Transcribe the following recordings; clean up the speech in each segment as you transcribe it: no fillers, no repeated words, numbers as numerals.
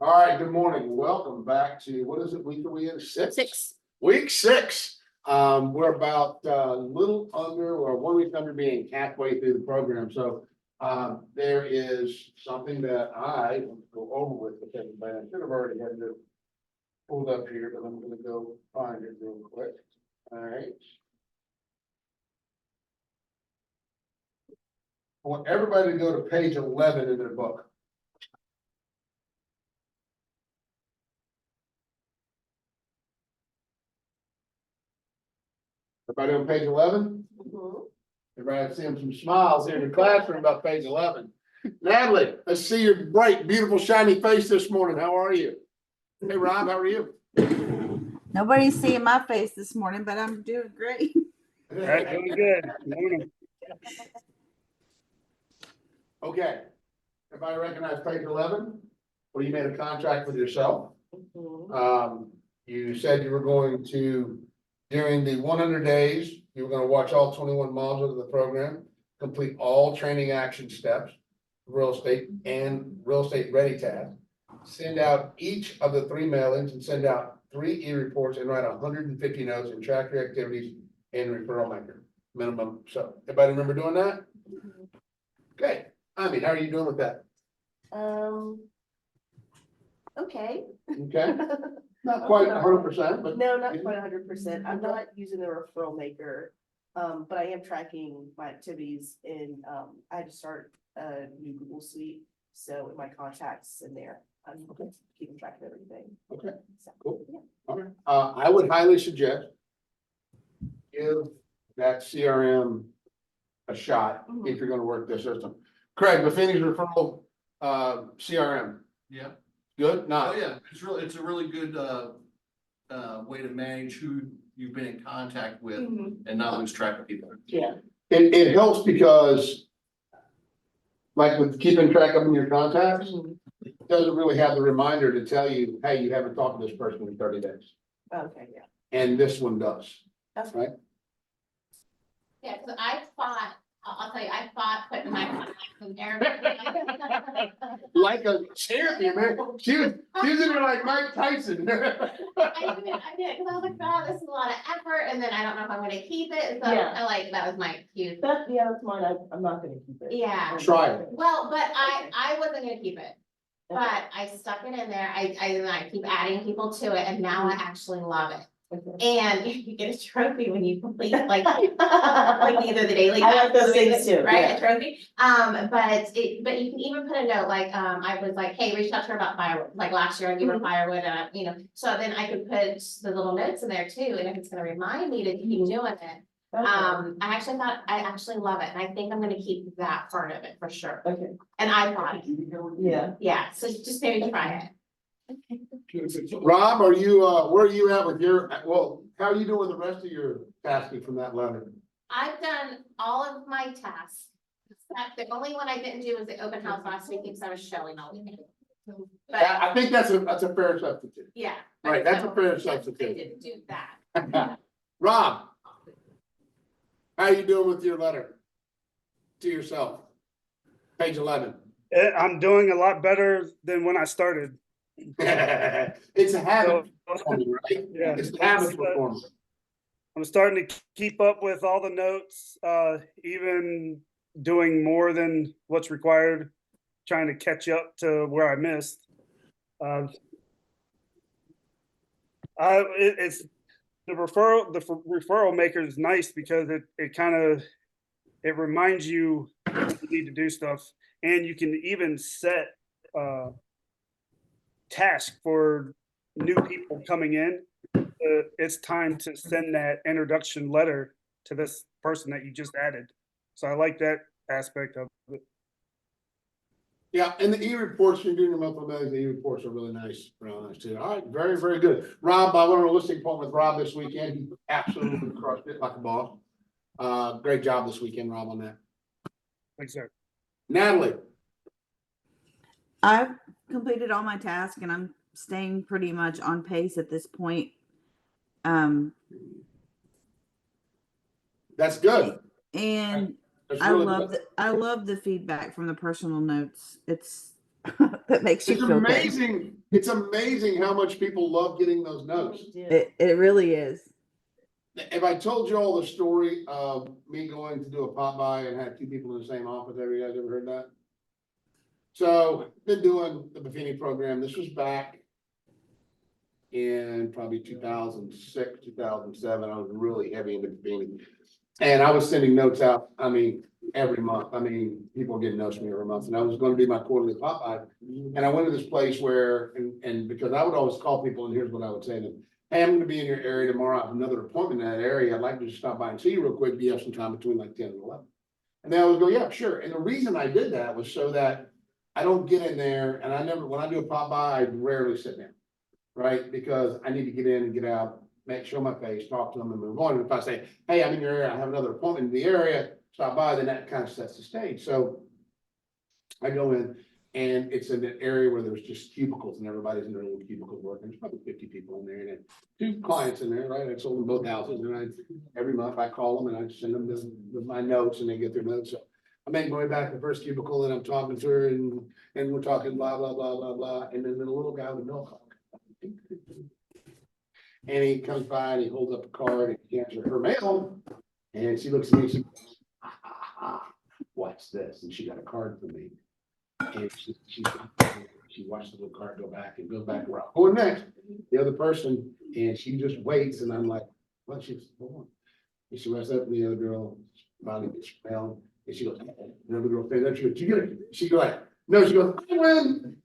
All right, good morning. Welcome back to, what is it, week are we in? Six. Week 6. We're about a little under or 1 week under being halfway through the program. So there is something that I want to go over with everybody. I should have already had it pulled up here, but I'm gonna go find it real quick. All right. I want everybody to go to page 11 in their book. Everybody on page 11? Everybody seeing some smiles here in the classroom about page 11. Natalie, let's see your bright, beautiful, shiny face this morning. How are you? Hey, Rob, how are you? Nobody's seeing my face this morning, but I'm doing great. All right, doing good. Morning. Okay. Everybody recognize page 11? Where you made a contract with yourself. You said you were going to, during the 100 days, you were going to watch all 21 modules of the program, complete all training action steps, real estate and real estate ready tab, send out each of the 3 mailings and send out 3 e-reports and write 150 notes and track your activities and referral maker minimum. So everybody remember doing that? Okay. I mean, how are you doing with that? Okay. Okay. Not quite 100%, but No, not quite 100%. I'm not using the referral maker. But I am tracking my activities in, I had to start a new Google Suite. So in my contacts in there, I'm keeping track of everything. okay. So, Cool. yeah. All right. I would highly suggest give that CRM a shot if you're gonna work this system. Craig, Buffini's referral, CRM, Yeah, good? oh Not, yeah, it's a really good way to manage who you've been in contact with and not lose track of people. Yeah. it helps because like with keeping track of them in your contacts, it doesn't really have the reminder to tell you, hey, you haven't talked to this person in 30 days. Okay, yeah. And this one does. That's right. Yeah, cause I fought, I'll tell you, I fought putting my contacts in everything. Like a champion, man. She was in there like Mike Tyson. I did, cause I was like, oh, this is a lot of effort, and then I don't know if I'm gonna keep it, so Yeah. I like, that was my excuse. That's mine. I'm not gonna keep it. Yeah, Try it. well, but I wasn't gonna keep it, but I stuck it in there, I keep adding people to it, and now I actually love it. Okay. And you get a trophy when you complete like either the daily. I like those task, things too, Right, yeah. a trophy, but you can even put a note, like, I was like, hey, reach out to her about firewood, like last year I gave her firewood, and so then I could put the little notes in there too, and if it's gonna remind me to keep doing it. Okay. I actually love it, and I think I'm gonna keep that part of it for sure, Okay. and I thought, Yeah. so just maybe try it. Rob, are you, where are you at with your, well, how are you doing the rest of your tasking from that letter? I've done all of my tasks. The only one I didn't do was the open house last week because I was showing all weekend. But I think that's a fair substitute. yeah. Right, that's a fair I substitute. didn't do that. Rob, how you doing with your letter to yourself? Page 11. I'm doing a lot better than when I started. It's a habit, forming, right? Yeah. It's a habit forming. I'm starting to keep up with all the notes, even doing more than what's required, trying to catch up to where I missed. It's the referral maker is nice because it kind of it reminds you you need to do stuff, and you can even set task for new people coming in. It's time to send that introduction letter to this person that you just added. So I like that aspect of it. Yeah, and the e-reports, you're doing your monthly mailings, the e-reports are really nice too. All right, very, very good. Rob, I went on a listing appointment with Rob this weekend. He absolutely crushed it like a boss. Great job this weekend, Rob, on that. Thanks, sir. Natalie, I've completed all my tasks and I'm staying pretty much on pace at this point. that's good. And That's I really love good. I love the feedback from the personal notes. It's that makes you It's feel good. amazing, it's amazing how much people love getting those notes. It really is. If I told you all the story of me going to do a pop by and had two people in the same office, have you guys ever heard that? So, been doing the Buffini program, this was back in probably 2006, 2007, I was really heavy into Buffini. And I was sending notes out, I mean, every month, I mean, people were getting notes from me every month, and I was gonna be my quarterly pop by. And I went to this place where, and because I would always call people, and here's what I would say to them. Hey, I'm gonna be in your area tomorrow, I have another appointment in that area, I'd like to just stop by and see you real quick, do you have some time between like 10 and 11? And they always go, yeah, sure, and the reason I did that was so that I don't get in there, and I never, when I do a pop by, I rarely sit down. Right, because I need to get in and get out, show my face, talk to them and move on. And if I say, hey, I'm in your area, I have another appointment in the area, stop by, then that kind of sets the stage. So I go in and it's in an area where there's just cubicles and everybody's in their little cubicles working. There's probably 50 people in there and then two clients in there, right? I sold them both houses and every month I call them and I send them with my notes and they get their notes. So I make my way back to the first cubicle and I'm talking to her and we're talking blah, blah, blah, blah, blah. And then the little guy with no car. And he comes by and he holds up a card and he hands her mail. And she looks at me and she goes, what's this? And she got a card for me. And she watched the little card go back and goes back around. Going next, the other person, and she just waits. And I'm like, well, she's born. And she waits up and the other girl finally gets her mail. And she goes, the other girl says, she goes, you get it? She goes, no, she goes, I win.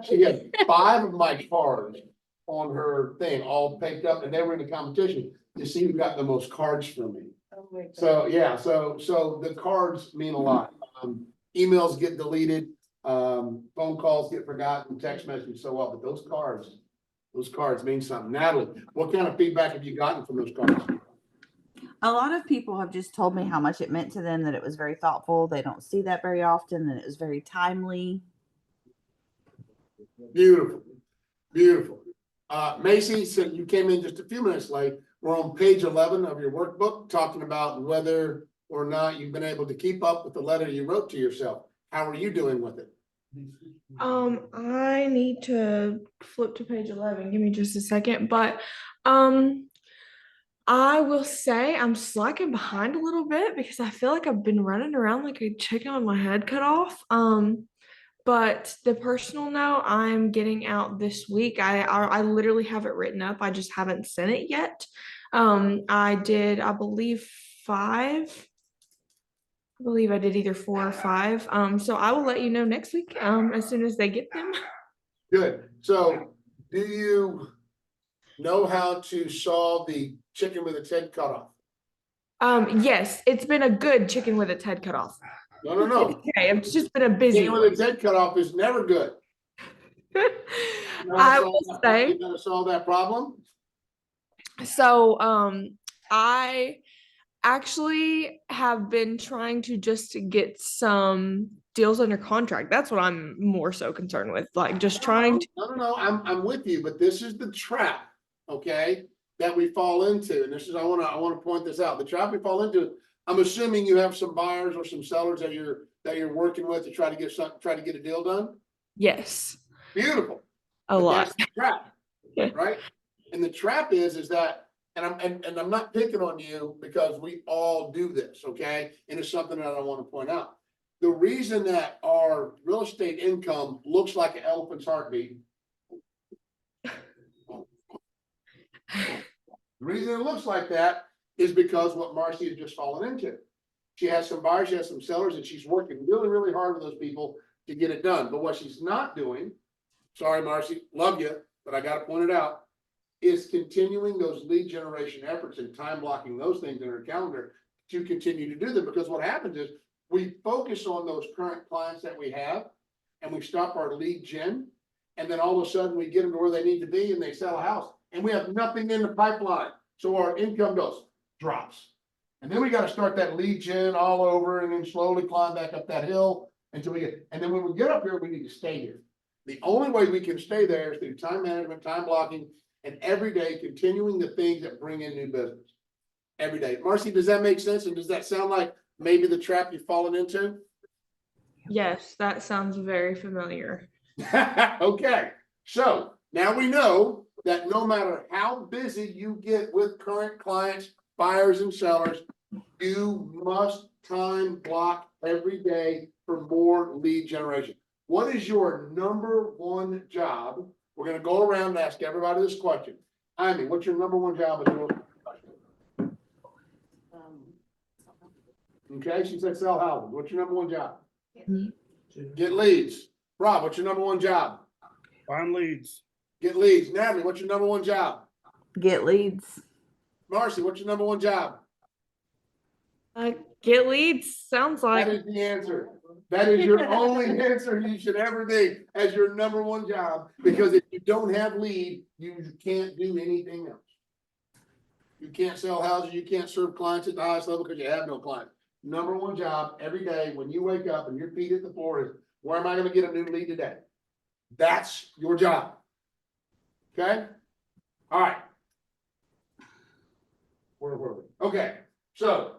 She had 5 of my cards on her thing, all picked up, and they were in the competition to see who got the most cards from me. Oh my God. So, yeah, so the cards mean a lot. Emails get deleted, phone calls get forgotten, text messages so well, but those cards mean something. Natalie, what kind of feedback have you gotten from those cards? A lot of people have just told me how much it meant to them, that it was very thoughtful. They don't see that very often, and it was very timely. Beautiful, beautiful. Macy said you came in just a few minutes late. We're on page 11 of your workbook, talking about whether or not you've been able to keep up with the letter you wrote to yourself. How are you doing with it? I need to flip to page 11. Give me just a second, but I will say I'm slacking behind a little bit because I feel like I've been running around like a chicken with my head cut off. But the personal note I'm getting out this week, I literally have it written up. I just haven't sent it yet. I did, I believe 5. I believe I did either 4 or 5. So I will let you know next week, as soon as they get them. Good. So do you know how to solve the chicken with its head cut off? Yes, it's been a good chicken with its head cut off. No. Okay, it's just been a busy Chicken with one. its head cut off is never good. You know how I to solve will that- say, you know how to solve that problem? so I actually have been trying to just get some deals under contract. That's what I'm more so concerned with, like just trying to. No, I'm with you, but this is the trap, okay, that we fall into, and this is, I wanna point this out, the trap we fall into. I'm assuming you have some buyers or some sellers that you're working with to try to get a deal done. Yes, Beautiful. a But lot. that's the trap, right? And the trap is that, and I'm not picking on you because we all do this, okay? And it's something that I want to point out. The reason that our real estate income looks like an elephant's heartbeat. The reason it looks like that is because what Marcy has just fallen into. She has some buyers, she has some sellers, and she's working really, really hard with those people to get it done. But what she's not doing, sorry, Marcy, love you, but I gotta point it out, is continuing those lead generation efforts and time blocking those things in her calendar to continue to do them. Because what happens is we focus on those current clients that we have and we stop our lead gen. And then all of a sudden we get them to where they need to be and they sell a house and we have nothing in the pipeline. So our income drops. And then we got to start that lead gen all over and then slowly climb back up that hill until we get, and then when we get up here, we need to stay here. The only way we can stay there is through time management, time blocking, and every day continuing the things that bring in new business. Every day. Marcy, does that make sense? And does that sound like maybe the trap you've fallen into? Yes, that sounds very familiar. Okay, so now we know that no matter how busy you get with current clients, buyers and sellers, you must time block every day for more lead generation. What is your number one job? We're gonna go around and ask everybody this question. Amy, what's your number one job as a real estate professional? Okay, she said sell houses. What's your number one job? Get leads. Rob, what's your number one job? Find leads. Get leads. Natalie, what's your number one job? Get leads. Marcy, what's your number one job? Get leads. Sounds That like is the answer. That is your only answer you should ever need as your number one job, because if you don't have lead, you can't do anything else. You can't sell houses, you can't serve clients at the highest level because you have no clients. Number one job every day when you wake up and your feet hit the floor is, where am I gonna get a new lead today? That's your job. Okay? All right. Where were we? Okay, so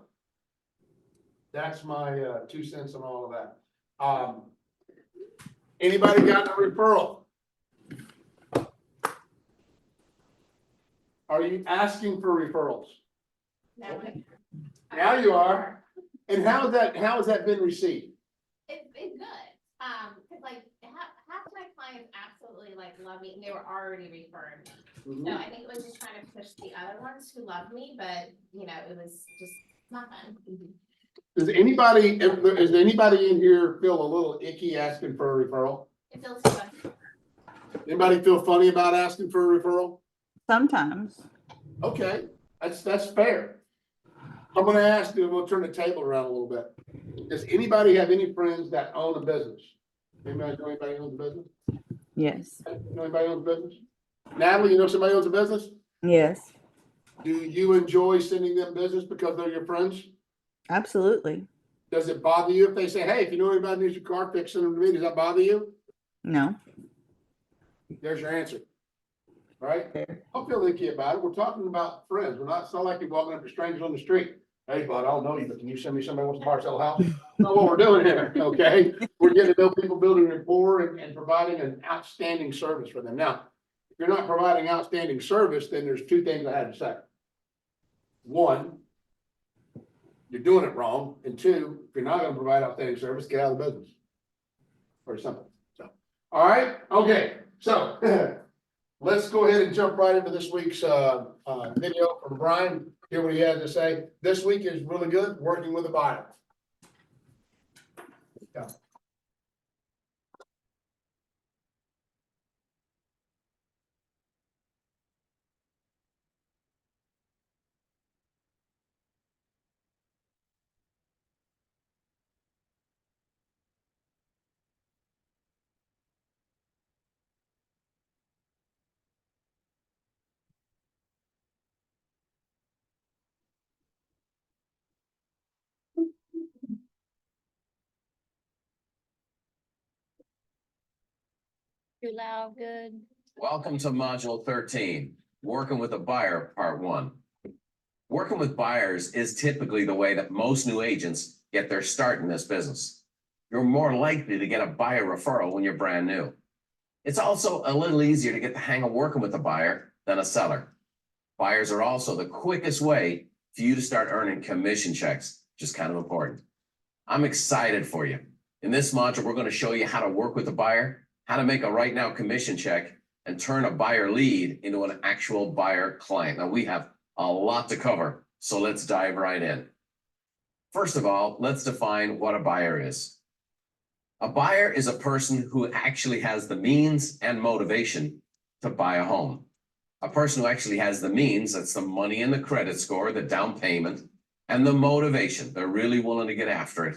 that's my 2 cents on all of that. Anybody got a referral? Are you asking for referrals? Now you are. And how has that been received? It's been good. Cause like half my clients absolutely like love me and they were already referred me. So I think it was just trying to push the other ones who love me, but you know, it was just not fun. Does anybody in here feel a little icky asking for a referral? It feels fun. Anybody feel funny about asking for a referral? Sometimes. Okay, that's fair. I'm gonna ask you, we'll turn the table around a little bit. Does anybody have any friends that own a business? Anybody know anybody owns a business? Yes. Know anybody owns a business? Natalie, you know somebody owns a business? Yes. Do you enjoy sending them business because they're your friends? Absolutely. Does it bother you if they say, hey, if you know anybody needs your car fixed, send them to me? Does that bother you? No. There's your answer. Right? Fair. Don't feel icky about it. We're talking about friends. It's not like you're walking up to strangers on the street. Hey, bud, I don't know you, but can you send me somebody who wants to buy or sell a house? Not what we're doing here, okay? We're getting to know people, building rapport and providing an outstanding service for them. Now, if you're not providing outstanding service, then there's two things I had to say. One, you're doing it wrong. And two, if you're not gonna provide outstanding service, get out of the business. Very simple. So, all right, okay, so let's go ahead and jump right into this week's video from Brian. Hear what he has to say. This week is really good, working with a buyer. Yeah. Too loud, good. Welcome to Module 13, Working with a Buyer, Part 1. Working with buyers is typically the way that most new agents get their start in this business. You're more likely to get a buyer referral when you're brand new. It's also a little easier to get the hang of working with a buyer than a seller. Buyers are also the quickest way for you to start earning commission checks, which is kind of important. I'm excited for you. In this module, we're going to show you how to work with a buyer, how to make a right now commission check, and turn a buyer lead into an actual buyer client. Now, we have a lot to cover, so let's dive right in. First of all, let's define what a buyer is. A buyer is a person who actually has the means and motivation to buy a home. A person who actually has the means, that's the money and the credit score, the down payment, and the motivation. They're really willing to get after it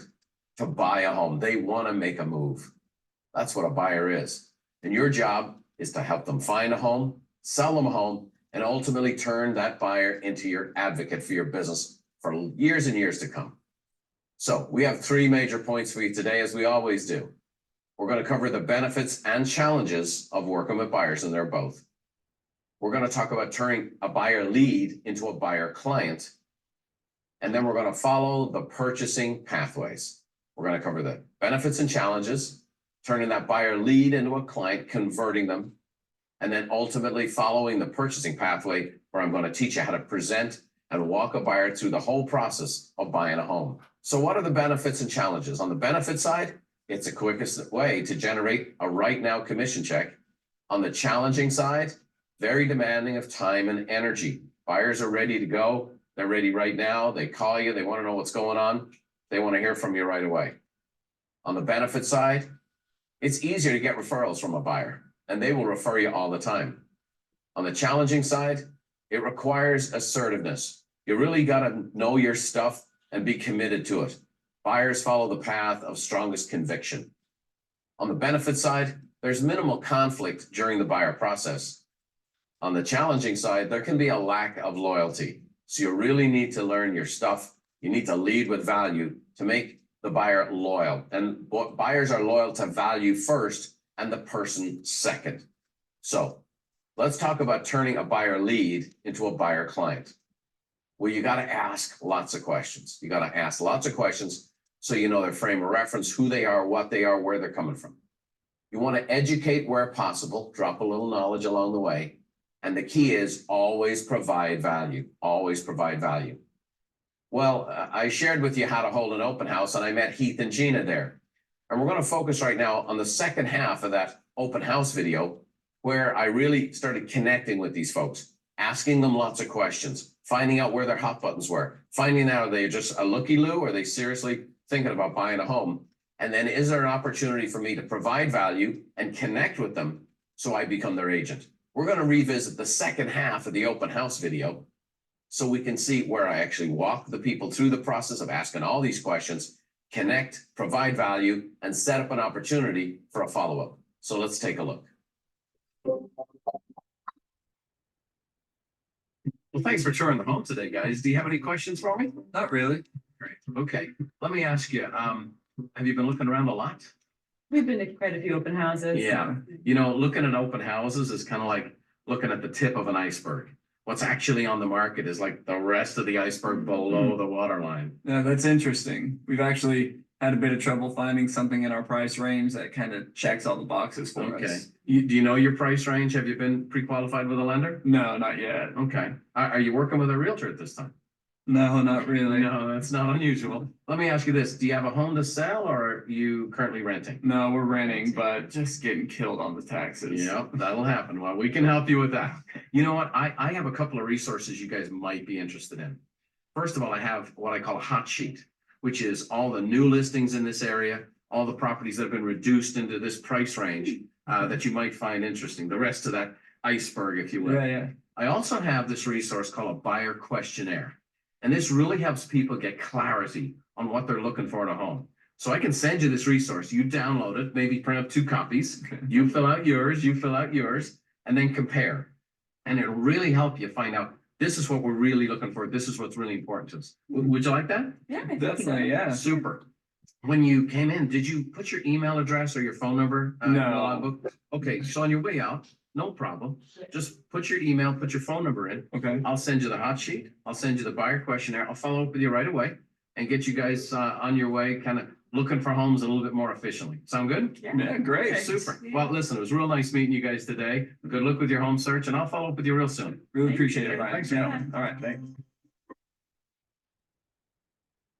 to buy a home. They want to make a move. That's what a buyer is. And your job is to help them find a home, sell them a home, and ultimately turn that buyer into your advocate for your business for years and years to come. So we have 3 major points for you today, as we always do. We're going to cover the benefits and challenges of working with buyers, and they're both. We're going to talk about turning a buyer lead into a buyer client. And then we're going to follow the purchasing pathways. We're going to cover the benefits and challenges, turning that buyer lead into a client, converting them, and then ultimately following the purchasing pathway where I'm going to teach you how to present and walk a buyer through the whole process of buying a home. So what are the benefits and challenges? On the benefit side, it's the quickest way to generate a right now commission check. On the challenging side, very demanding of time and energy. Buyers are ready to go. They're ready right now. They call you. They want to know what's going on. They want to hear from you right away. On the benefit side, it's easier to get referrals from a buyer, and they will refer you all the time. On the challenging side, it requires assertiveness. You really got to know your stuff and be committed to it. Buyers follow the path of strongest conviction. On the benefit side, there's minimal conflict during the buyer process. On the challenging side, there can be a lack of loyalty. So you really need to learn your stuff. You need to lead with value to make the buyer loyal. And buyers are loyal to value first and the person second. So let's talk about turning a buyer lead into a buyer client. Well, you got to ask lots of questions. You got to ask lots of questions so you know their frame of reference, who they are, what they are, where they're coming from. You want to educate where possible, drop a little knowledge along the way. And the key is always provide value, always provide value. Well, I shared with you how to hold an open house, and I met Heath and Gina there. And we're going to focus right now on the second half of that open house video, where I really started connecting with these folks, asking them lots of questions, finding out where their hot buttons were, finding out are they just a looky-loo, or are they seriously thinking about buying a home? And then is there an opportunity for me to provide value and connect with them so I become their agent? We're going to revisit the second half of the open house video so we can see where I actually walk the people through the process of asking all these questions, connect, provide value, and set up an opportunity for a follow-up. So let's take a look. Well, thanks for touring the home today, guys. Do you have any questions for me? Not really. Great. Okay. Let me ask you, have you been looking around a lot? We've been to quite a few open houses. Yeah. You know, looking at open houses is kind of like looking at the tip of an iceberg. What's actually on the market is like the rest of the iceberg below the waterline. Yeah, that's interesting. We've actually had a bit of trouble finding something in our price range that kind of checks all the boxes for Okay. us. Do you know your price range? Have you been pre-qualified with a lender? No, not yet. Okay. Are you working with a realtor at this time? No, not really. No, that's not unusual. Let me ask you this. Do you have a home to sell, or are you currently renting? No, we're renting, but just getting killed on the taxes. Yep, that'll happen. Well, we can help you with that. You know what? I have a couple of resources you guys might be interested in. First of all, I have what I call a hot sheet, which is all the new listings in this area, all the properties that have been reduced into this price range that you might find interesting. The rest of that iceberg, if you will. Yeah. I also have this resource called a buyer questionnaire. And this really helps people get clarity on what they're looking for in a home. So I can send you this resource. You download it, maybe print up 2 copies. Okay. You fill out yours, and then compare. And it'll really help you find out, this is what we're really looking for. This is what's really important to us. Would you like that? Yeah, definitely. Yeah. Super. When you came in, did you put your email address or your phone number? In the No. logbook? Okay, so on your way out, no problem. Just put your email, put your phone number in. Okay. I'll send you the hot sheet. I'll send you the buyer questionnaire. I'll follow up with you right away and get you guys on your way, kind of looking for homes a little bit more efficiently. Sound good? Yeah, great. Okay, super. Well, listen, it was real nice meeting you guys today. Good luck with your home search, and I'll follow up with you real soon. Really appreciate it, Ryan. Thanks for coming. All right, thanks.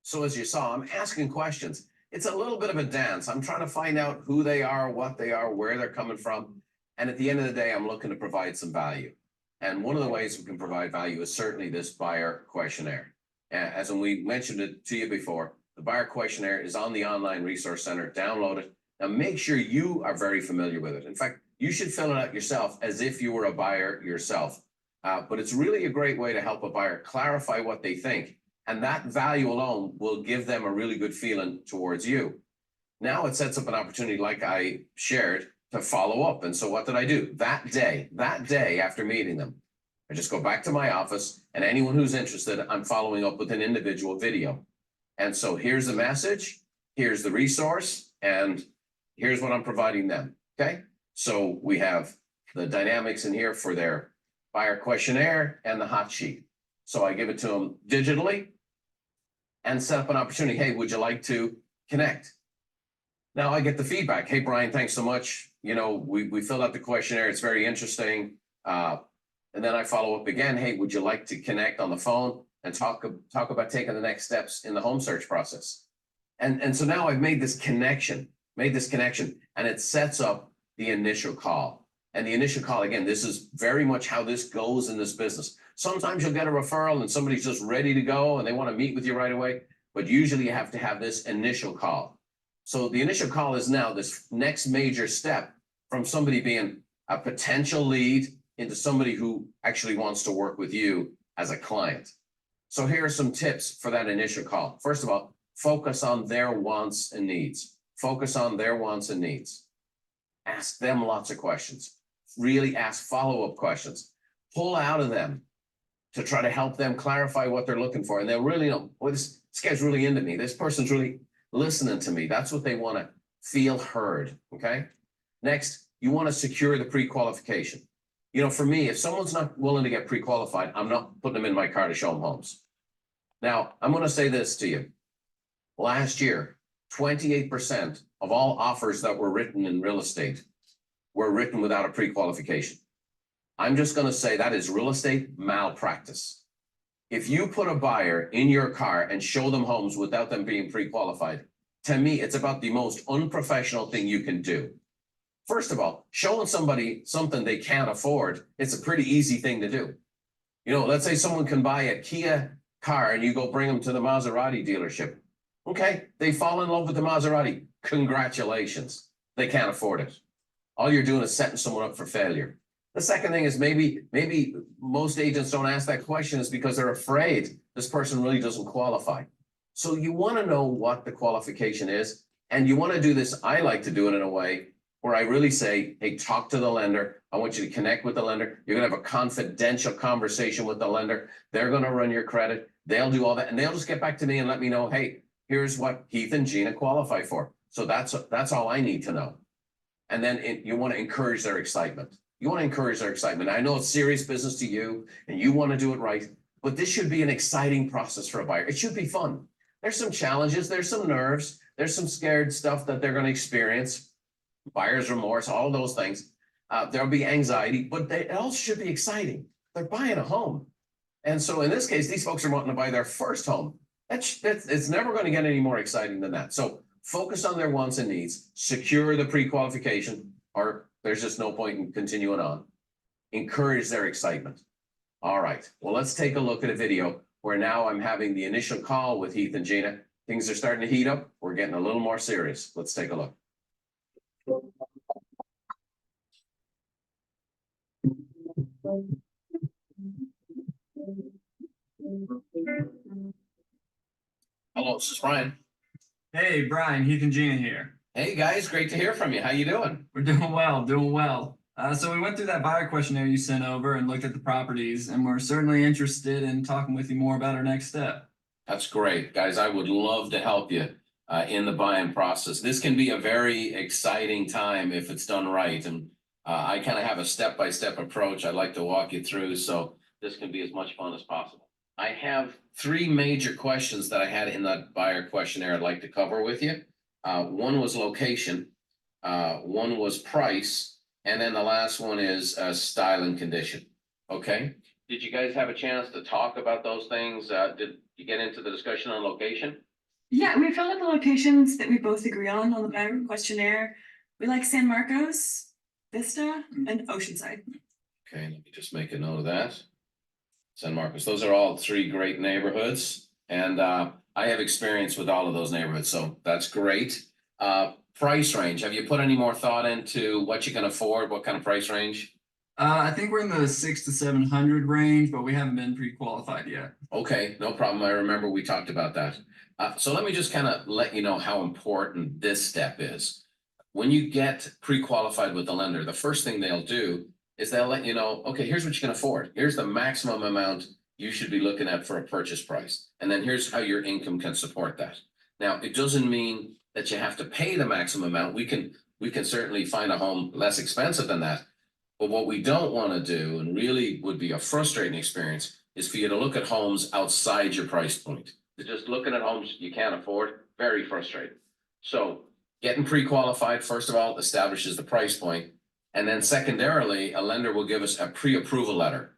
So as you saw, I'm asking questions. It's a little bit of a dance. I'm trying to find out who they are, what they are, where they're coming from. And at the end of the day, I'm looking to provide some value. And one of the ways we can provide value is certainly this buyer questionnaire. As we mentioned it to you before, the buyer questionnaire is on the online resource center. Download it. Now make sure you are very familiar with it. In fact, you should fill it out yourself as if you were a buyer yourself. But it's really a great way to help a buyer clarify what they think. And that value alone will give them a really good feeling towards you. Now it sets up an opportunity, like I shared, to follow up. And so what did I do? That day after meeting them, I just go back to my office, and anyone who's interested, I'm following up with an individual video. And so here's the message, here's the resource, and here's what I'm providing them. Okay. So we have the dynamics in here for their buyer questionnaire and the hot sheet. So I give it to them digitally and set up an opportunity. Hey, would you like to connect? Now I get the feedback. Hey, Brian, thanks so much. You know, we filled out the questionnaire. It's very interesting. And then I follow up again. Hey, would you like to connect on the phone and talk about taking the next steps in the home search process? And so now I've made this connection, and it sets up the initial call. And the initial call, again, this is very much how this goes in this business. Sometimes you'll get a referral and somebody's just ready to go and they want to meet with you right away. But usually you have to have this initial call. So the initial call is now this next major step from somebody being a potential lead into somebody who actually wants to work with you as a client. So here are some tips for that initial call. First of all, focus on their wants and needs. Focus on their wants and needs. Ask them lots of questions. Really ask follow-up questions. Pull out of them to try to help them clarify what they're looking for. And they'll really know, well, this guy's really into me. This person's really listening to me. That's what they want to feel heard, okay? Next, you want to secure the pre-qualification. You know, for me, if someone's not willing to get pre-qualified, I'm not putting them in my car to show them homes. Now, I'm going to say this to you. Last year, 28% of all offers that were written in real estate were written without a pre-qualification. I'm just going to say that is real estate malpractice. If you put a buyer in your car and show them homes without them being pre-qualified, to me, it's about the most unprofessional thing you can do. First of all, showing somebody something they can't afford, it's a pretty easy thing to do. You know, let's say someone can buy a Kia car and you go bring them to the Maserati dealership. Okay, they fall in love with the Maserati. Congratulations. They can't afford it. All you're doing is setting someone up for failure. The second thing is maybe most agents don't ask that question is because they're afraid this person really doesn't qualify. So you want to know what the qualification is, and you want to do this. I like to do it in a way where I really say, hey, talk to the lender. I want you to connect with the lender. You're going to have a confidential conversation with the lender. They're going to run your credit. They'll do all that. And they'll just get back to me and let me know, hey, here's what Heath and Gina qualify for. So that's all I need to know. And then you want to encourage their excitement. You want to encourage their excitement. I know it's serious business to you and you want to do it right, but this should be an exciting process for a buyer. It should be fun. There's some challenges. There's some nerves. There's some scared stuff that they're going to experience. Buyer's remorse, all those things. There'll be anxiety, but it also should be exciting. They're buying a home. And so in this case, these folks are wanting to buy their first home. It's never going to get any more exciting than that. So focus on their wants and needs, secure the pre-qualification, or there's just no point in continuing on. Encourage their excitement. All right, well, let's take a look at a video where now I'm having the initial call with Heath and Gina. Things are starting to heat up. We're getting a little more serious. Let's take a look. Hello, this is Brian. Hey, Brian, Heath and Gina here. Hey guys, great to hear from you. How you doing? We're doing well, doing well. So we went through that buyer questionnaire you sent over and looked at the properties, and we're certainly interested in talking with you more about our next step. That's great, guys. I would love to help you in the buying process. This can be a very exciting time if it's done right. And I kind of have a step-by-step approach I'd like to walk you through, so this can be as much fun as possible. I have 3 major questions that I had in that buyer questionnaire I'd like to cover with you. One was location, one was price, and then the last one is style and condition. Okay? Did you guys have a chance to talk about those things? Did you get into the discussion on location? Yeah, we filled out the locations that we both agree on the buyer questionnaire. We like San Marcos, Vista, and Oceanside. Okay, let me just make a note of that. San Marcos, those are all 3 great neighborhoods. And I have experience with all of those neighborhoods, so that's great. Price range, have you put any more thought into what you can afford? What kind of price range? I think we're in the 600 to 700 range, but we haven't been pre-qualified yet. Okay, no problem. I remember we talked about that. So let me just kind of let you know how important this step is. When you get pre-qualified with the lender, the first thing they'll do is they'll let you know, okay, here's what you can afford. Here's the maximum amount you should be looking at for a purchase price. And then here's how your income can support that. Now, it doesn't mean that you have to pay the maximum amount. We can certainly find a home less expensive than that. But what we don't want to do, and really would be a frustrating experience, is for you to look at homes outside your price point. Just looking at homes you can't afford, very frustrating. So getting pre-qualified, first of all, establishes the price point. And then secondarily, a lender will give us a pre-approval letter.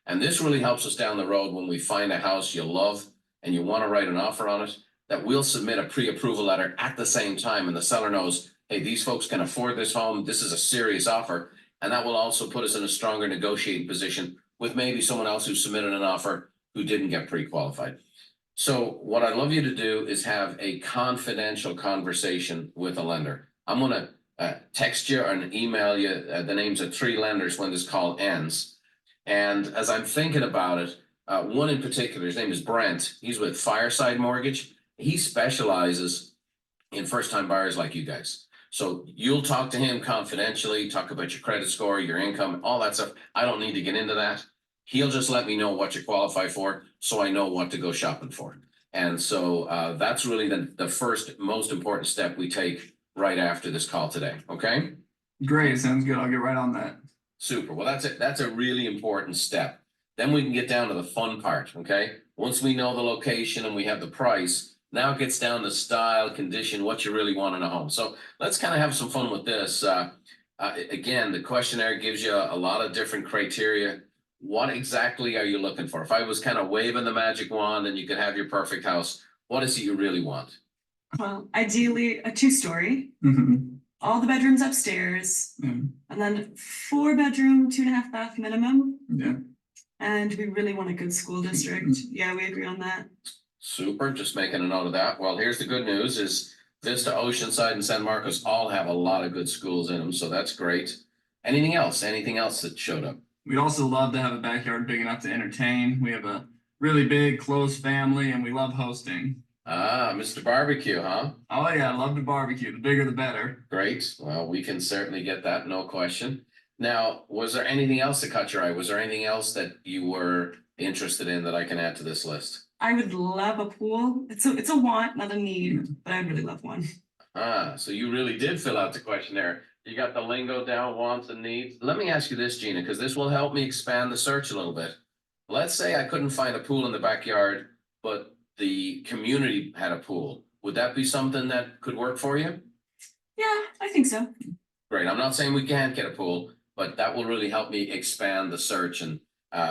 And this really helps us down the road when we find a house you love and you want to write an offer on it, that we'll submit a pre-approval letter at the same time, and the seller knows, hey, these folks can afford this home, this is a serious offer. And that will also put us in a stronger negotiating position with maybe someone else who submitted an offer who didn't get pre-qualified. So what I'd love you to do is have a confidential conversation with a lender. I'm gonna text you and email you the names of 3 lenders when this call ends. And as I'm thinking about it, one in particular, his name is Brent. He's with Fireside Mortgage. He specializes in first-time buyers like you guys. So you'll talk to him confidentially, talk about your credit score, your income, all that stuff. I don't need to get into that. He'll just let me know what you qualify for, so I know what to go shopping for. And so that's really the first most important step we take right after this call today, okay? Great, sounds good. I'll get right on that. Super. Well, that's a really important step. Then we can get down to the fun part, okay? Once we know the location and we have the price, now it gets down to style, condition, what you really want in a home. So let's kind of have some fun with this. Again, the questionnaire gives you a lot of different criteria. What exactly are you looking for? If I was kind of waving the magic wand and you could have your perfect house, what is it you really want? Well, ideally a 2-story, all the bedrooms upstairs, and then 4-bedroom, 2.5-bath minimum. Yeah. And we really want a good school district. Yeah, we agree on that. Super, just making a note of that. Well, here's the good news is Vista, Oceanside, and San Marcos all have a lot of good schools in them, so that's great. Anything else? Anything else that showed up? We'd also love to have a backyard big enough to entertain. We have a really big, close family, and we love hosting. Ah, Mr. Barbecue, huh? Oh yeah, I love to barbecue. The bigger the better. Great. Well, we can certainly get that, no question. Now, was there anything else that caught your eye? Was there anything else that you were interested in that I can add to this list? I would love a pool. It's a want, not a need, but I'd really love one. Ah, so you really did fill out the questionnaire. You got the lingo down, wants and needs. Let me ask you this, Gina, because this will help me expand the search a little bit. Let's say I couldn't find a pool in the backyard, but the community had a pool. Would that be something that could work for you? Yeah, I think so. Great. I'm not saying we can't get a pool, but that will really help me expand the search and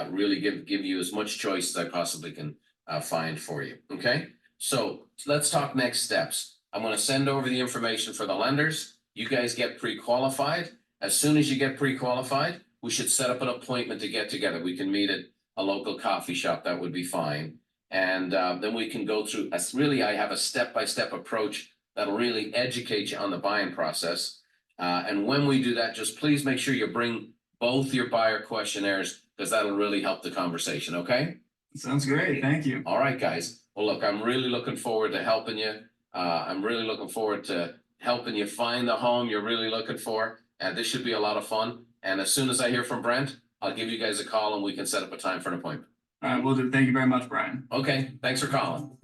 really give you as much choice as I possibly can find for you. Okay, so let's talk next steps. I'm going to send over the information for the lenders. You guys get pre-qualified. As soon as you get pre-qualified, we should set up an appointment to get together. We can meet at a local coffee shop. That would be fine. And then we can go through, I have a step-by-step approach that'll really educate you on the buying process. And when we do that, just please make sure you bring both your buyer questionnaires, because that'll really help the conversation, okay? Sounds great. Thank you. All right, guys. Well, look, I'm really looking forward to helping you. I'm really looking forward to helping you find the home you're really looking for. And this should be a lot of fun. And as soon as I hear from Brent, I'll give you guys a call and we can set up a time for an appointment. All right, will do. Thank you very much, Brian. Okay, thanks for calling.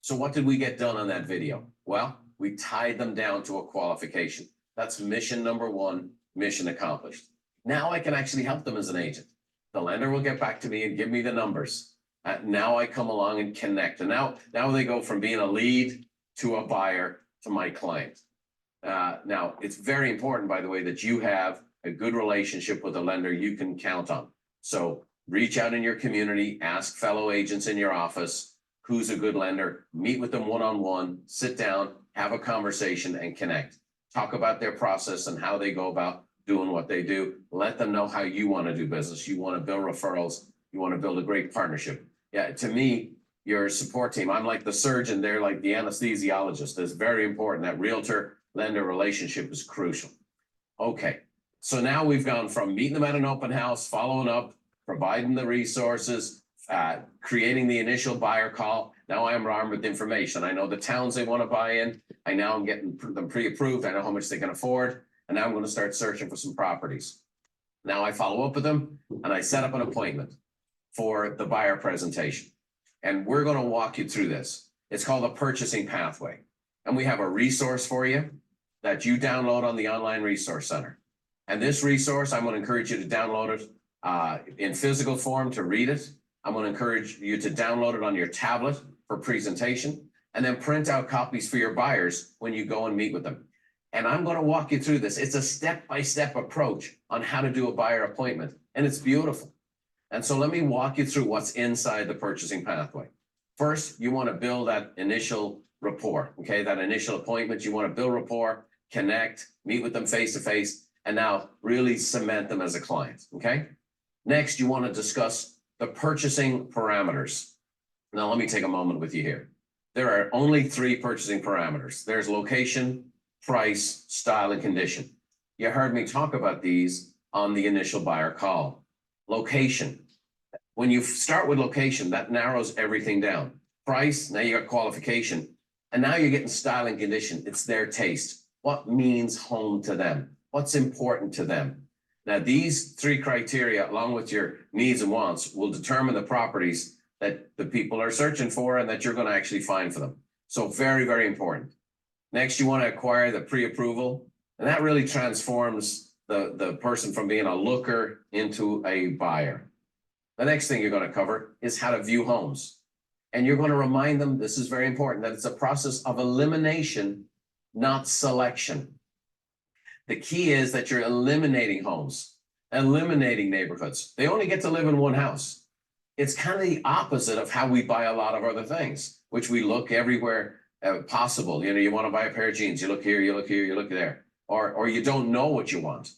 So what did we get done on that video? Well, we tied them down to a qualification. That's mission number 1, mission accomplished. Now I can actually help them as an agent. The lender will get back to me and give me the numbers. Now I come along and connect. And now they go from being a lead to a buyer to my client. Now, it's very important, by the way, that you have a good relationship with a lender you can count on. So reach out in your community, ask fellow agents in your office, who's a good lender, meet with them one-on-one, sit down, have a conversation and connect. Talk about their process and how they go about doing what they do. Let them know how you want to do business. You want to build referrals. You want to build a great partnership. Yeah, to me, your support team, I'm like the surgeon, they're like the anesthesiologist. It's very important. That realtor-lender relationship is crucial. Okay, so now we've gone from meeting them at an open house, following up, providing the resources, creating the initial buyer call. Now I'm armed with information. I know the towns they want to buy in. I now am getting them pre-approved. I know how much they can afford. And now I'm going to start searching for some properties. Now I follow up with them and I set up an appointment for the buyer presentation. And we're going to walk you through this. It's called a purchasing pathway. And we have a resource for you that you download on the online resource center. And this resource, I'm going to encourage you to download it in physical form to read it. I'm going to encourage you to download it on your tablet for presentation. and then print out copies for your buyers when you go and meet with them. And I'm going to walk you through this. It's a step-by-step approach on how to do a buyer appointment, and it's beautiful. And so let me walk you through what's inside the purchasing pathway. First, you want to build that initial rapport, okay? That initial appointment, you want to build rapport, connect, meet with them face to face, and now really cement them as a client, okay? Next, you want to discuss the purchasing parameters. Now, let me take a moment with you here. There are only 3 purchasing parameters. There's location, price, style, and condition. You heard me talk about these on the initial buyer call. Location. When you start with location, that narrows everything down. Price, now you got qualification, and now you're getting style and condition. It's their taste. What means home to them? What's important to them? Now, these 3 criteria, along with your needs and wants, will determine the properties that the people are searching for and that you're going to actually find for them. So very, very important. Next, you want to acquire the pre-approval, and that really transforms the person from being a looker into a buyer. The next thing you're going to cover is how to view homes. And you're going to remind them, this is very important, that it's a process of elimination, not selection. The key is that you're eliminating homes, eliminating neighborhoods. They only get to live in one house. It's kind of the opposite of how we buy a lot of other things, which we look everywhere possible. You know, you want to buy a pair of jeans, you look here, you look here, you look there, or you don't know what you want.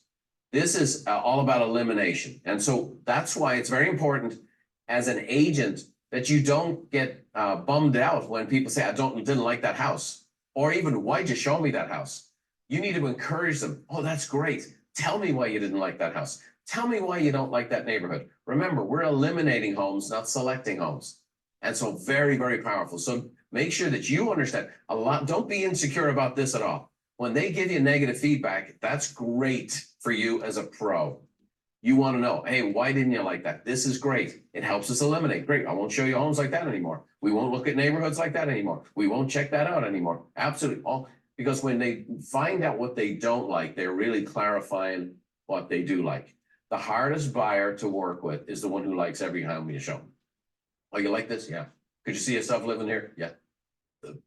This is all about elimination. And so that's why it's very important as an agent that you don't get bummed out when people say, didn't like that house, or even, why'd you show me that house? You need to encourage them. Oh, that's great. Tell me why you didn't like that house. Tell me why you don't like that neighborhood. Remember, we're eliminating homes, not selecting homes. And so very, very powerful. So make sure that you understand a lot. Don't be insecure about this at all. When they give you negative feedback, that's great for you as a pro. You want to know, hey, why didn't you like that? This is great. It helps us eliminate. Great. I won't show you homes like that anymore. We won't look at neighborhoods like that anymore. We won't check that out anymore. Absolutely. Because when they find out what they don't like, they're really clarifying what they do like. The hardest buyer to work with is the one who likes every home you show them. Oh, you like this? Yeah. Could you see yourself living here? Yeah.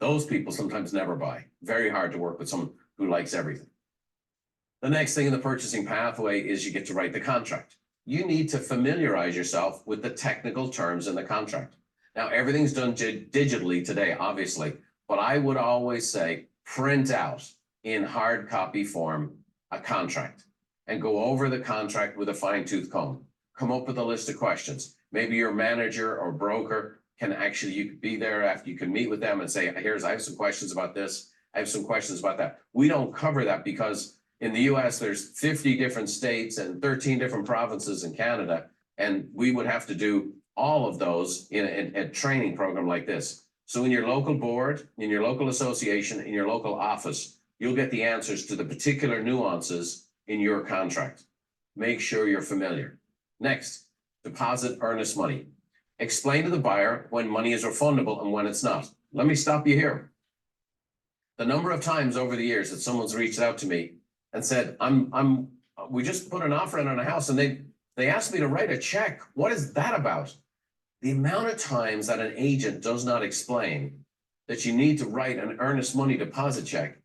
Those people sometimes never buy. Very hard to work with someone who likes everything. The next thing in the purchasing pathway is you get to write the contract. You need to familiarize yourself with the technical terms in the contract. Now, everything's done digitally today, obviously, but I would always say print out in hard copy form a contract and go over the contract with a fine-tooth comb. Come up with a list of questions. Maybe your manager or broker can actually, you could be there after, you can meet with them and say, I have some questions about this. I have some questions about that. We don't cover that because in the US, there's 50 different states and 13 different provinces in Canada, and we would have to do all of those in a training program like this. So in your local board, in your local association, in your local office, you'll get the answers to the particular nuances in your contract. Make sure you're familiar. Next, deposit earnest money. Explain to the buyer when money is refundable and when it's not. Let me stop you here. The number of times over the years that someone's reached out to me and said, we just put an offer in on a house and they asked me to write a check. What is that about? The amount of times that an agent does not explain that you need to write an earnest money deposit check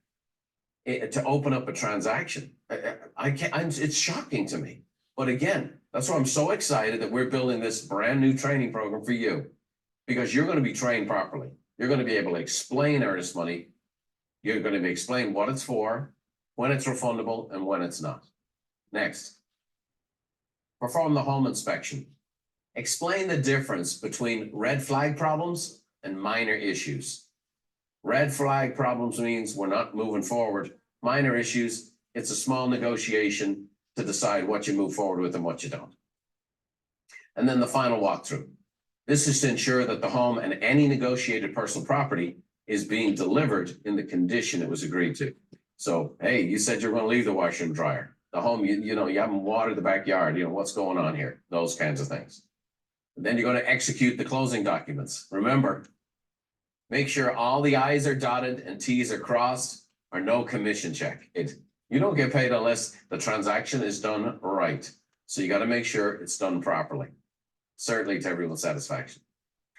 to open up a transaction. It's shocking to me. But again, that's why I'm so excited that we're building this brand new training program for you, because you're going to be trained properly. You're going to be able to explain earnest money. You're going to explain what it's for, when it's refundable, and when it's not. Next, perform the home inspection. Explain the difference between red flag problems and minor issues. Red flag problems means we're not moving forward. Minor issues, it's a small negotiation to decide what you move forward with and what you don't. And then the final walkthrough. This is to ensure that the home and any negotiated personal property is being delivered in the condition it was agreed to. So, hey, you said you're going to leave the washer and dryer. The home, you haven't watered the backyard. What's going on here? Those kinds of things. And then you're going to execute the closing documents. Remember, make sure all the I's are dotted and T's are crossed, or no commission check. You don't get paid unless the transaction is done right. So you got to make sure it's done properly, certainly to everyone's satisfaction.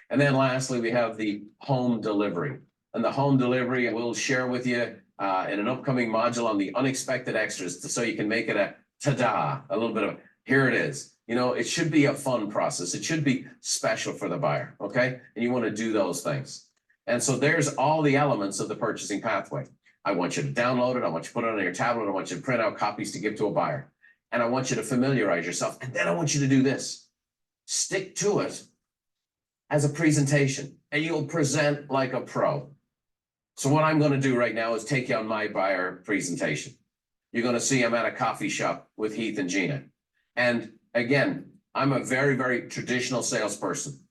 And then lastly, we have the home delivery. and the home delivery. We'll share with you in an upcoming module on the unexpected extras, so you can make it a ta-da, a little bit of, here it is. You know, it should be a fun process. It should be special for the buyer, okay? And you want to do those things. And so there's all the elements of the purchasing pathway. I want you to download it. I want you to put it on your tablet. I want you to print out copies to give to a buyer. And I want you to familiarize yourself. And then I want you to do this. Stick to it as a presentation, and you'll present like a pro. So what I'm going to do right now is take you on my buyer presentation. You're going to see I'm at a coffee shop with Heath and Gina. And again, I'm a very, very traditional salesperson.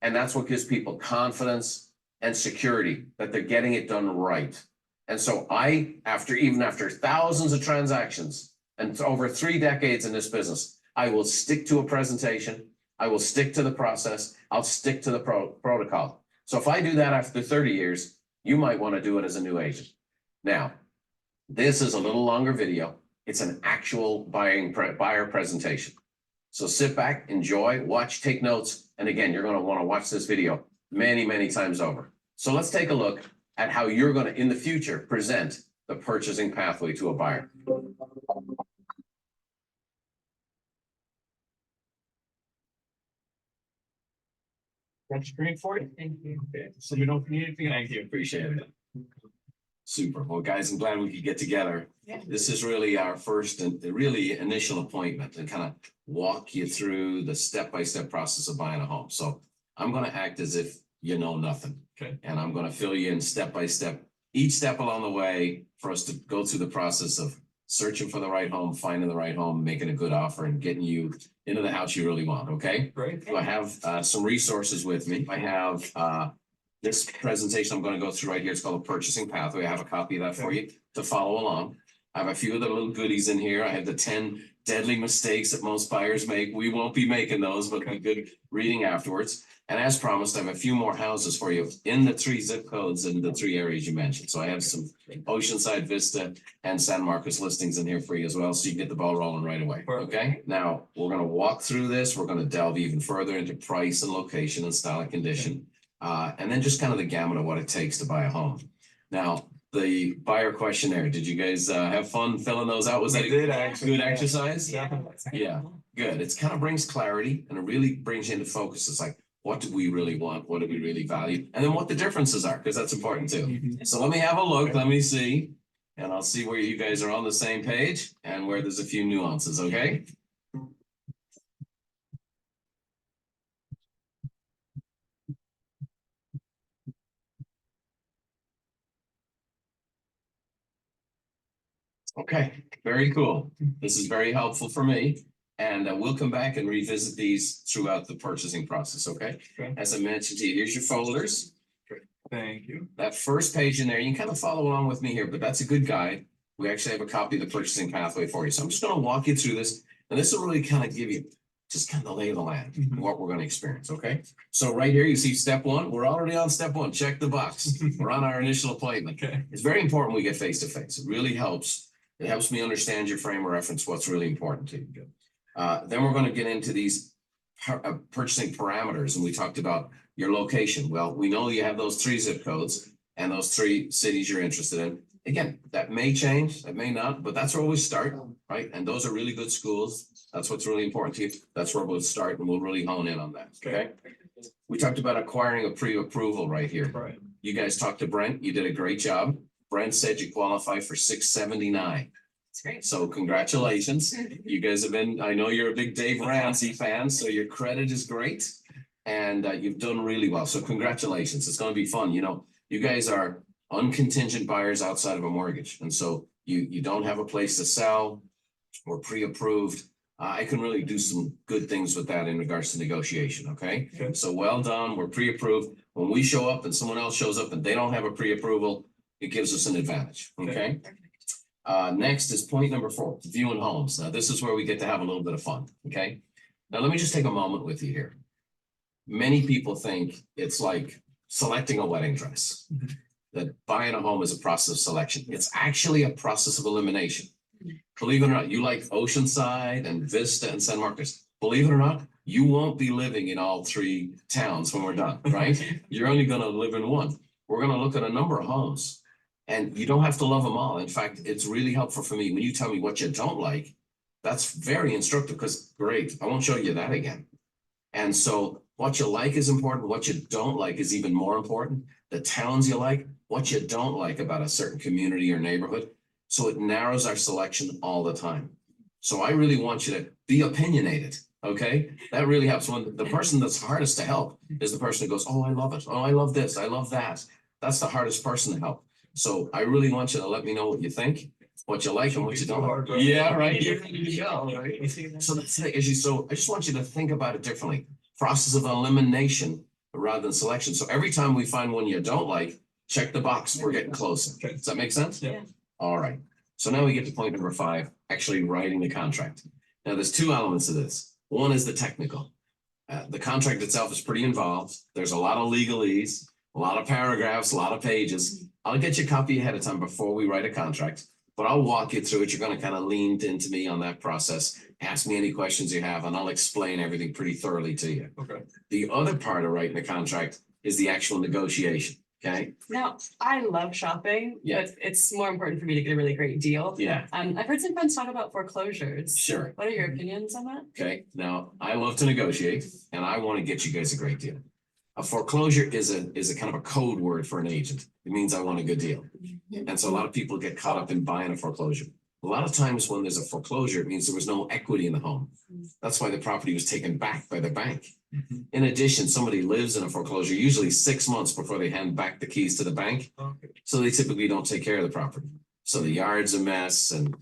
And that's what gives people confidence and security that they're getting it done right. And so even after thousands of transactions and over 3 decades in this business, I will stick to a presentation. I will stick to the process. I'll stick to the protocol. So if I do that after 30 years, you might want to do it as a new agent. Now, this is a little longer video. It's an actual buyer presentation. So sit back, enjoy, watch, take notes. And again, you're going to want to watch this video many, many times over. So let's take a look at how you're going to, in the future, present the purchasing pathway to a buyer. That's screen for you. Thank you. Okay. So we don't need anything. Thank you. Appreciate it. Super. Well, guys, I'm glad we could get together. Yeah. This is really our first and really initial appointment and kind of walk you through the step-by-step process of buying a home. So I'm going to act as if you know nothing. Okay. And I'm going to fill you in step by step, each step along the way for us to go through the process of searching for the right home, finding the right home, making a good offer, and getting you into the house you really want. Okay. Great. So I have some resources with me. I have this presentation I'm going to go through right here. It's called a purchasing pathway. I have a copy of that for you to follow along. I have a few other little goodies in here. I have the 10 deadly mistakes that most buyers make. We won't be making those, but be good reading afterwards. And as promised, I have a few more houses for you in the 3 zip codes in the 3 areas you mentioned. So I have some Oceanside, Vista, and San Marcos listings in here for you as well, so you can get the ball rolling right away. Okay. Now we're going to walk through this. We're going to delve even further into price and location and style and condition, and then just kind of the gamut of what it takes to buy a home. Now, the buyer questionnaire. Did you guys have fun filling those out? Was that a good exercise? Yeah, good. It kind of brings clarity, and it really brings you into focus. It's like, what do we really want? What do we really value? And then what the differences are, because that's important too. So let me have a look. Let me see. And I'll see where you guys are on the same page and where there's a few nuances, okay? Okay, very cool. This is very helpful for me. And we'll come back and revisit these throughout the purchasing process, okay? Okay. As I mentioned to you, here's your folders. Thank you. That first page in there, you can kind of follow along with me here, but that's a good guide. We actually have a copy of the purchasing pathway for you. So I'm just going to walk you through this, and this will really kind of give you just kind of the lay of the land, what we're going to experience, okay? So right here, you see step 1. We're already on step 1. Check the box. We're on our initial appointment. Okay. It's very important we get face-to-face. It really helps. It helps me understand your frame of reference, what's really important to you. Then we're going to get into these purchasing parameters, and we talked about your location. Well, we know you have those 3 zip codes and those 3 cities you're interested in. Again, that may change, that may not, but that's where we start, right? And those are really good schools. That's what's really important to you. That's where we'll start, and we'll really hone in on that, okay? We talked about acquiring a pre-approval right here. Right. You guys talked to Brent. You did a great job. Brent said you qualify for 679. That's great. So congratulations. You guys have been, I know you're a big Dave Ramsey fan, so your credit is great. And you've done really well. So congratulations. It's going to be fun. You know, you guys are uncontingent buyers outside of a mortgage. And so you don't have a place to sell or pre-approved. I can really do some good things with that in regards to negotiation. Okay. So well done. We're pre-approved. When we show up and someone else shows up and they don't have a pre-approval, it gives us an advantage. Okay. Next is point number 4, viewing homes. Now, this is where we get to have a little bit of fun. Okay. Now, let me just take a moment with you here. Many people think it's like selecting a wedding dress, that buying a home is a process of selection. It's actually a process of elimination. Believe it or not, you like Oceanside and Vista and San Marcos. Believe it or not, you won't be living in all 3 towns when we're done, right? You're only going to live in one. we're gonna look at a number of homes. And you don't have to love them all. In fact, it's really helpful for me when you tell me what you don't like. That's very instructive because great, I won't show you that again. And so what you like is important. What you don't like is even more important. The towns you like, what you don't like about a certain community or neighborhood. So it narrows our selection all the time. So I really want you to be opinionated. Okay, that really helps. When the person that's hardest to help is the person who goes, oh, I love it. Oh, I love this. I love that. That's the hardest person to help. So I really want you to let me know what you think, what you like and what you don't like. Yeah, right. You're ready to go, right? So that's the issue. So I just want you to think about it differently. Process of elimination rather than selection. So every time we find one you don't like, check the box. We're getting closer. Does that make sense? Yeah. All right. So now we get to point number 5, actually writing the contract. Now there's 2 elements of this. One is the technical. The contract itself is pretty involved. There's a lot of legalese, a lot of paragraphs, a lot of pages. I'll get you a copy ahead of time before we write a contract, but I'll walk you through it. You're going to kind of lean into me on that process. Ask me any questions you have, and I'll explain everything pretty thoroughly to you. Okay. The other part of writing the contract is the actual negotiation. Okay. Now, I love shopping, Yeah. but it's more important for me to get a really great deal. Yeah. I've heard some friends talk about foreclosures. Sure. What are your opinions on that? Okay. Now I love to negotiate, and I want to get you guys a great deal. A foreclosure is a kind of a code word for an agent. It means I want a good deal. And so a lot of people get caught up in buying a foreclosure. A lot of times when there's a foreclosure, it means there was no equity in the home. That's why the property was taken back by the bank. In addition, somebody lives in a foreclosure usually 6 months before they hand back the keys to the bank. So they typically don't take care of the property. So the yard's a mess and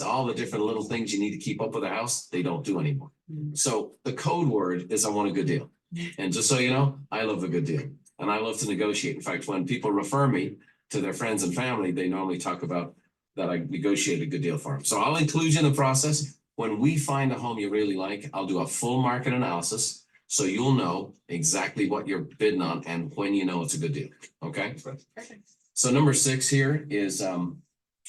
all the different little things you need to keep up with the house, they don't do anymore. So the code word is I want a good deal. And just so you know, I love a good deal and I love to negotiate. In fact, when people refer me to their friends and family, they normally talk about that I negotiated a good deal for them. So I'll include you in the process. When we find a home you really like, I'll do a full market analysis. So you'll know exactly what you're bidding on and when you know it's a good deal. Okay. So number 6 here is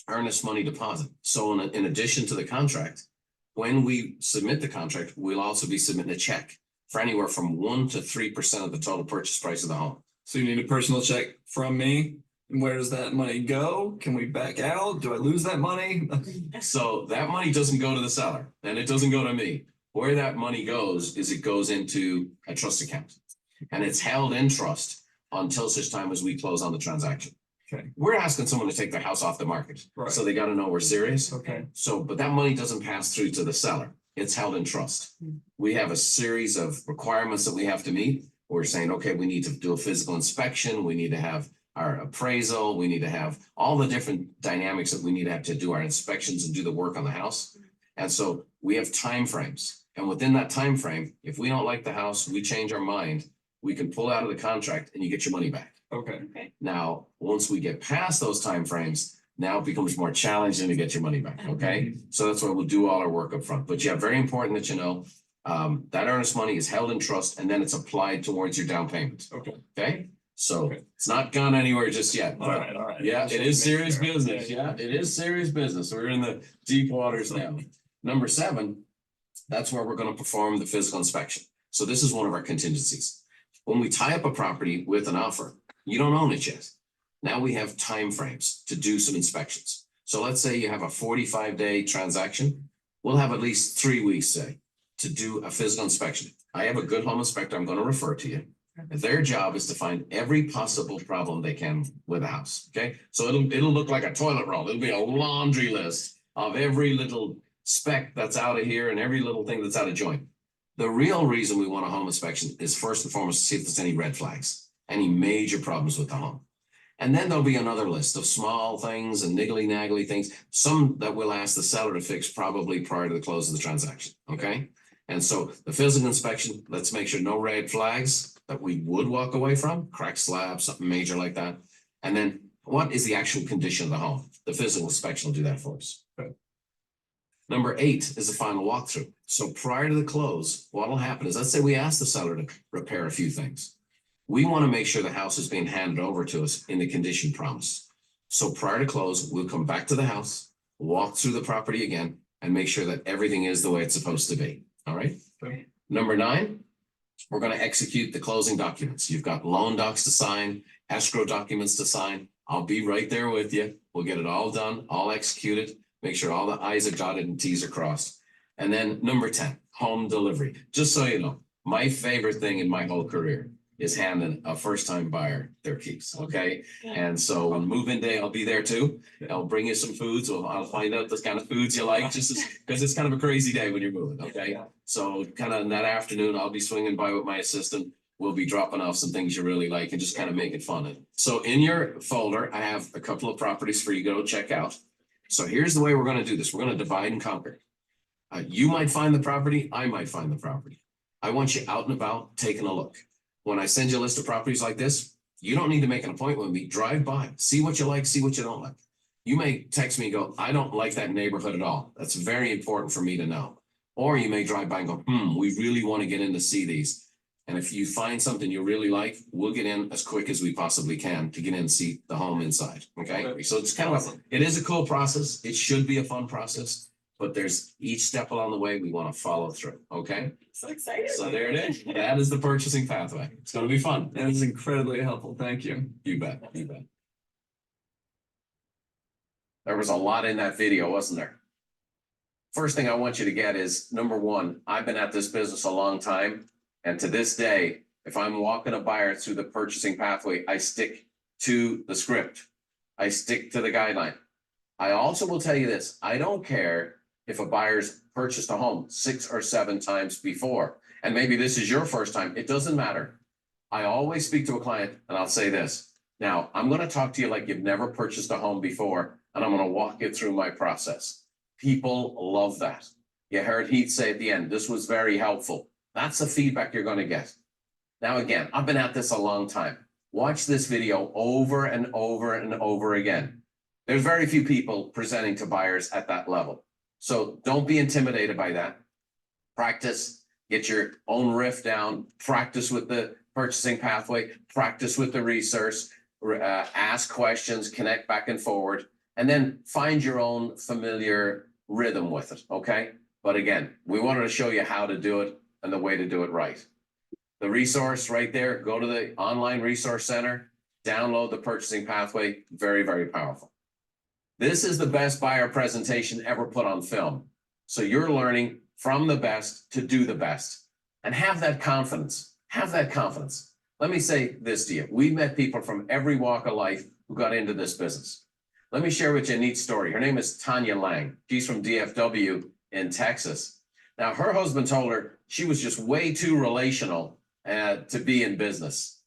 earnest money deposit. So in addition to the contract, when we submit the contract, we'll also be submitting a check for anywhere from 1 to 3% of the total purchase price of the home. So you need a personal check from me. And where does that money go? Can we back out? Do I lose that money? So that money doesn't go to the seller and it doesn't go to me. Where that money goes is it goes into a trust account and it's held in trust until such time as we close on the transaction. Okay. We're asking someone to take their house off the market. Right. So they got to know we're serious. Okay. So, but that money doesn't pass through to the seller. It's held in trust. We have a series of requirements that we have to meet. We're saying, okay, we need to do a physical inspection. We need to have our appraisal. We need to have all the different dynamics that we need to have to do our inspections and do the work on the house. And so we have timeframes. And within that time frame, if we don't like the house, we change our mind, we can pull out of the contract and you get your money back. Okay. Now, once we get past those timeframes, now it becomes more challenging to get your money back. Okay. So that's why we'll do all our work up front. But yeah, very important that you know that earnest money is held in trust and then it's applied towards your down payment. Okay. Okay. So it's not gone anywhere just yet. All right. All right. Yeah, it is serious business. Yeah. Yeah, it is serious business. We're in the deep waters now. Number 7, that's where we're going to perform the physical inspection. So this is one of our contingencies. When we tie up a property with an offer, you don't own it yet. Now we have timeframes to do some inspections. So let's say you have a 45-day transaction. We'll have at least 3 weeks, say, to do a physical inspection. I have a good home inspector I'm going to refer to you. Their job is to find every possible problem they can with a house. Okay. So it'll look like a toilet roll. It'll be a laundry list of every little speck that's out of here and every little thing that's out of joint. The real reason we want a home inspection is first and foremost to see if there's any red flags, any major problems with the home. And then there'll be another list of small things and niggly-naggly things, some that we'll ask the seller to fix probably prior to the close of the transaction. Okay. And so the physical inspection, let's make sure no red flags that we would walk away from, cracked slabs, something major like that. And then what is the actual condition of the home? The physical inspection will do that for us. Okay. Number 8 is the final walkthrough. So prior to the close, what will happen is, let's say we ask the seller to repair a few things. We want to make sure the house is being handed over to us in the condition promised. So prior to close, we'll come back to the house, walk through the property again, and make sure that everything is the way it's supposed to be. All right. Okay. Number 9, we're going to execute the closing documents. You've got loan docs to sign. escrow documents to sign, I'll be right there with you. We'll get it all done, all executed, make sure all the I's are dotted and T's are crossed. And then number 10, home delivery. Just so you know, my favorite thing in my whole career is handing a first-time buyer their keys, okay? And so on move-in day, I'll be there too. I'll bring you some foods. I'll find out the kind of foods you like, just because it's kind of a crazy day when you're moving, okay? So kind of in that afternoon, I'll be swinging by with my assistant. We'll be dropping off some things you really like and just kind of make it fun. So in your folder, I have a couple of properties for you to go check out. So here's the way we're going to do this. We're going to divide and conquer. You might find the property. I might find the property. I want you out and about taking a look. When I send you a list of properties like this, you don't need to make an appointment with me. Drive by, see what you like, see what you don't like. You may text me and go, I don't like that neighborhood at all. That's very important for me to know. Or you may drive by and go, we really want to get in to see these. And if you find something you really like, we'll get in as quick as we possibly can to get in and see the home inside. Okay. So it's kind of it is a cool process. It should be a fun process, but there's each step along the way we want to follow through. Okay. So excited. So there it is. That is the purchasing pathway. It's going to be fun. That is incredibly helpful. Thank you. You bet. You bet. There was a lot in that video, wasn't there? First thing I want you to get is number one, I've been at this business a long time. And to this day, if I'm walking a buyer through the purchasing pathway, I stick to the script. I stick to the guideline. I also will tell you this. I don't care if a buyer's purchased a home 6 or 7 times before, and maybe this is your first time. It doesn't matter. I always speak to a client and I'll say this. Now, I'm going to talk to you like you've never purchased a home before, and I'm going to walk you through my process. People love that. You heard Heath say at the end, this was very helpful. That's the feedback you're going to get. Now, again, I've been at this a long time. Watch this video over and over and over again. There's very few people presenting to buyers at that level. So don't be intimidated by that. Practice, get your own riff down, practice with the purchasing pathway, practice with the research, ask questions, connect back and forward, and then find your own familiar rhythm with it, okay? But again, we wanted to show you how to do it and the way to do it right. The resource right there, go to the online resource center, download the purchasing pathway, very, very powerful. This is the best buyer presentation ever put on film. So you're learning from the best to do the best and have that confidence. Have that confidence. Let me say this to you. We've met people from every walk of life who got into this business. Let me share with you a neat story. Her name is Tanya Lang. She's from DFW in Texas. Now, her husband told her she was just way too relational to be in business.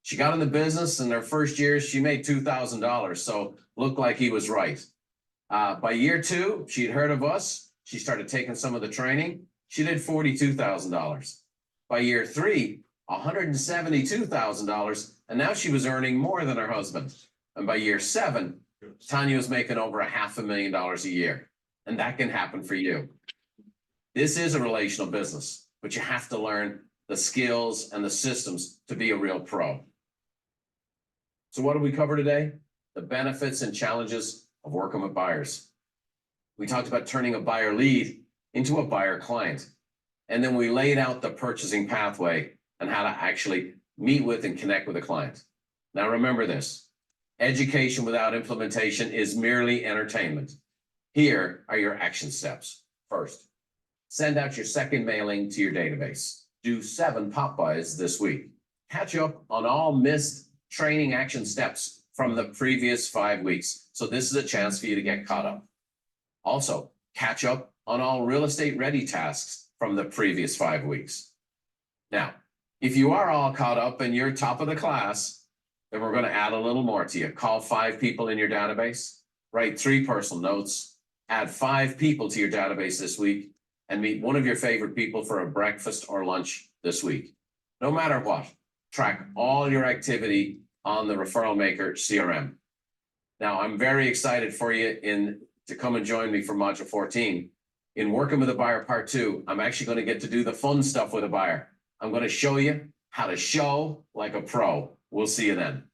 She got in the business in her first year, she made $2,000. So looked like he was right. By year 2, she'd heard of us. She started taking some of the training. She did $42,000. By year 3, $172,000. And now she was earning more than her husband. And by year 7, Tanya was making over $500,000 a year. And that can happen for you. This is a relational business, but you have to learn the skills and the systems to be a real pro. So what did we cover today? The benefits and challenges of working with buyers. We talked about turning a buyer lead into a buyer client. And then we laid out the purchasing pathway and how to actually meet with and connect with a client. Now remember this, education without implementation is merely entertainment. Here are your action steps. First, send out your second mailing to your database. Do 7 pop buys this week. Catch up on all missed training action steps from the previous 5 weeks. So this is a chance for you to get caught up. Also, catch up on all real estate ready tasks from the previous 5 weeks. Now, if you are all caught up and you're top of the class, then we're going to add a little more to you. Call 5 people in your database, write 3 personal notes, add 5 people to your database this week, and meet one of your favorite people for a breakfast or lunch this week. No matter what, track all your activity on the Referral Maker CRM. Now, I'm very excited for you to come and join me for Module 14. In Working with a Buyer Part 2, I'm actually going to get to do the fun stuff with a buyer. I'm going to show you how to show like a pro. We'll see you then.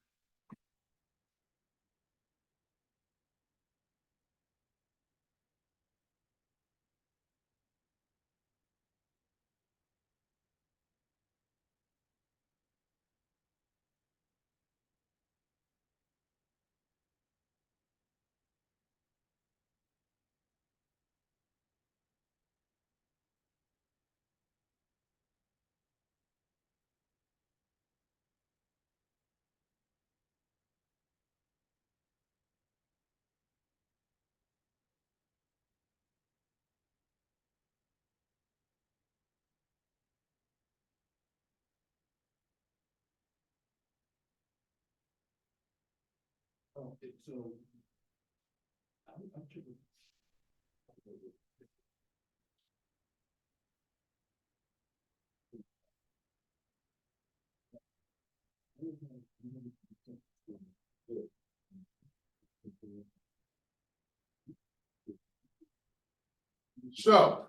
So.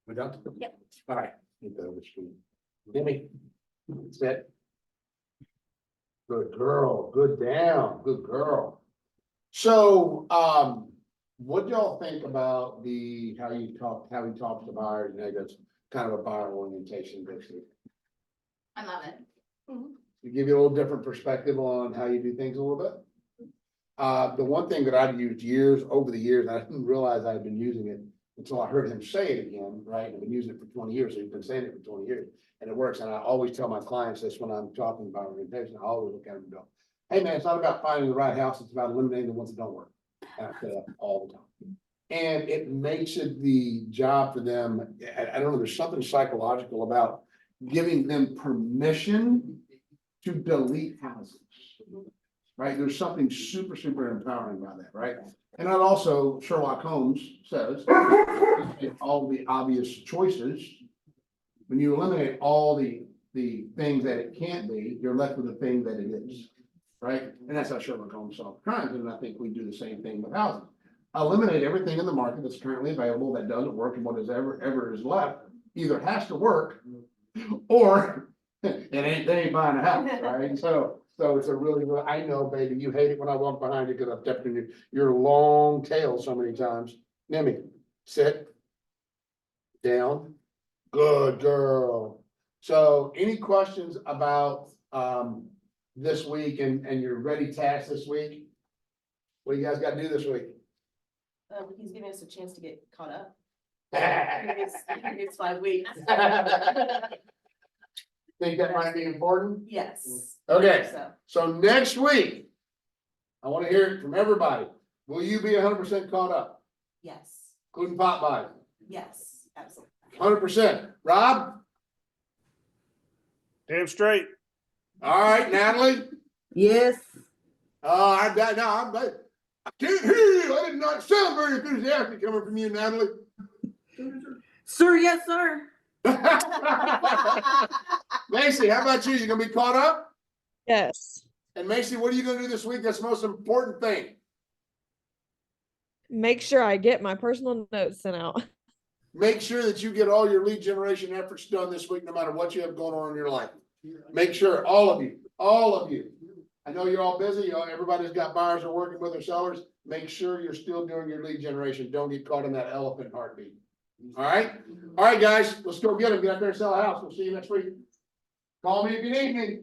We done? Yep. All right. Jimmy. Sit. Good girl, good down, good girl. So, what do y'all think about how he talks to buyers, and that's kind of a buyer orientation, basically? I love it. To give you a little different perspective on how you do things a little bit. The one thing that I've used over the years, and I didn't realize I'd been using it until I heard him say it again, right? I've been using it for 20 years, so he's been saying it for 20 years, and it works. And I always tell my clients this when I'm talking about orientation. I always look at them and go, "Hey man, it's not about finding the right house, it's about eliminating the ones that don't work." And I say that all the time. And it makes it the job for them. I don't know, there's something psychological about giving them permission to delete houses. Right? There's something super, super empowering about that, right? And that also Sherlock Holmes says, all the obvious choices, when you eliminate all the things that it can't be, you're left with the thing that it is, right? And that's how Sherlock Holmes solved crimes, and I think we do the same thing with housing. Eliminate everything in the market that's currently available that doesn't work, and what is ever is left either has to work or they ain't buying a house, right? So it's a really, I know, baby, you hate it when I walk behind you because I've stepped in your long tail so many times. Nimmy, sit down. Good girl. So any questions about this week and your ready task this week? What do you guys got to do this week? He's giving us a chance to get caught up. It's 5 weeks. Think that might be important? Yes. Okay, so next week, I want to hear it from everybody. Will you be 100% caught up, Yes, including pot buy? yes, absolutely. 100%. Rob? Damn straight. All right, Natalie? Yes. I can't hear you. I did not sound very enthusiastic coming from you, Natalie. Sir, yes, sir. Macy, how about you? You gonna be caught up? Yes. And Macy, what are you gonna do this week? That's the most important thing. Make sure I get my personal notes sent out. Make sure that you get all your lead generation efforts done this week, no matter what you have going on in your life. Make sure, all of you. I know you're all busy. Everybody's got buyers or working with their sellers. Make sure you're still doing your lead generation. Don't get caught in that elephant heartbeat. All right, guys, let's go get them. Get out there and sell a house. We'll see you next week. Call me if you need me.